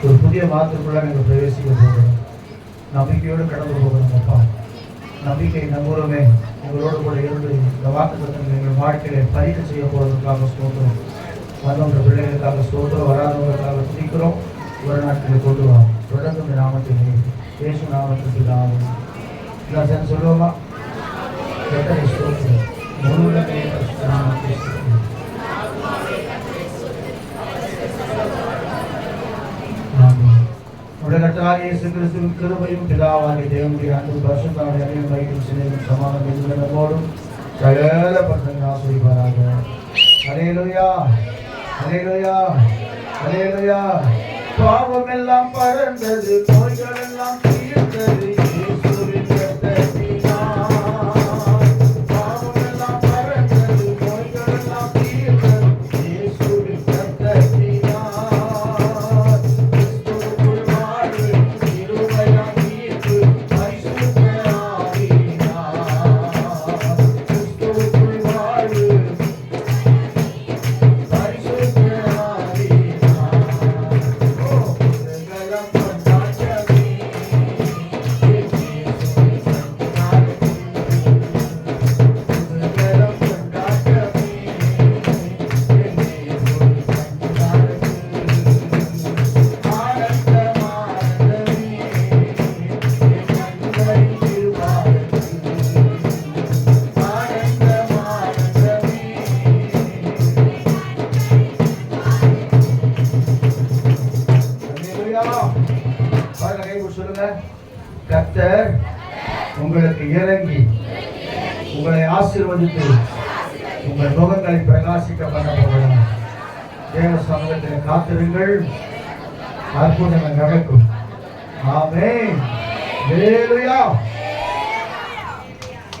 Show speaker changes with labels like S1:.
S1: ஒரு புதிய மாதத்துக்குள்ள நீங்கள் பிரவேசிக்க போகிறோம். நம்பிக்கையோடு கடந்து போகிறோம். அப்பா, நம்பிக்கை நம்புறமே எங்களோடு கூட இருந்து இந்த வாக்குத்தத்தங்களை எங்கள் வாழ்க்கையை பறிக்க செய்ய போவதற்காக ஸ்தோத்திரம். வந்தவங்க பிள்ளைகளுக்காக ஸ்தோத்திரம், வராதவர்களுக்காக துதிக்கிறோம். ஒரு நாட்களில் கொண்டு வா தொடர்ந்து இந்த நாமத்தை இயேசு நாமத்துக்கு நாமம் நான் சேர்ந்து சொல்லுவோமா? கர்த்தரை ஸ்தோத்திரம். முழுவதுமே பரிசுத்த நாமத்தை ஸ்தோத்திரம். கர்த்தராகிய இயேசு கிறிஸ்துவின் கிருபையும் பிதாவாகிய தேவனுடைய அன்பும் பரிசுத்தாவின் அன்பின் ஐக்கியமும் சிநேகமும் சமாதானமும் நம்மோடும் சகல பரிசுத்தங்களை ஆசீர்வதிப்பாராக. அல்லேலூயா, அல்லேலூயா, அல்லேலூயா. பாவம் எல்லாம் பறந்தது, நோய்கள் எல்லாம் தீர்ந்தது, இயேசுவின் இரத்தத்தினால். பாவம் எல்லாம் பறந்தது, நோய்கள் எல்லாம் தீர்ந்தது, இயேசுவின் இரத்தத்தினால். கர்த்தர் உங்களுக்கு இறங்கி உங்களை ஆசீர்வதித்து உங்கள் முகங்களை பிரகாசிக்க பண்ண போகிறார். தேவ சமூகத்தில் காத்திருங்கள், அற்புதங்கள் நடக்கும். ஆமென். அல்லேலூயா.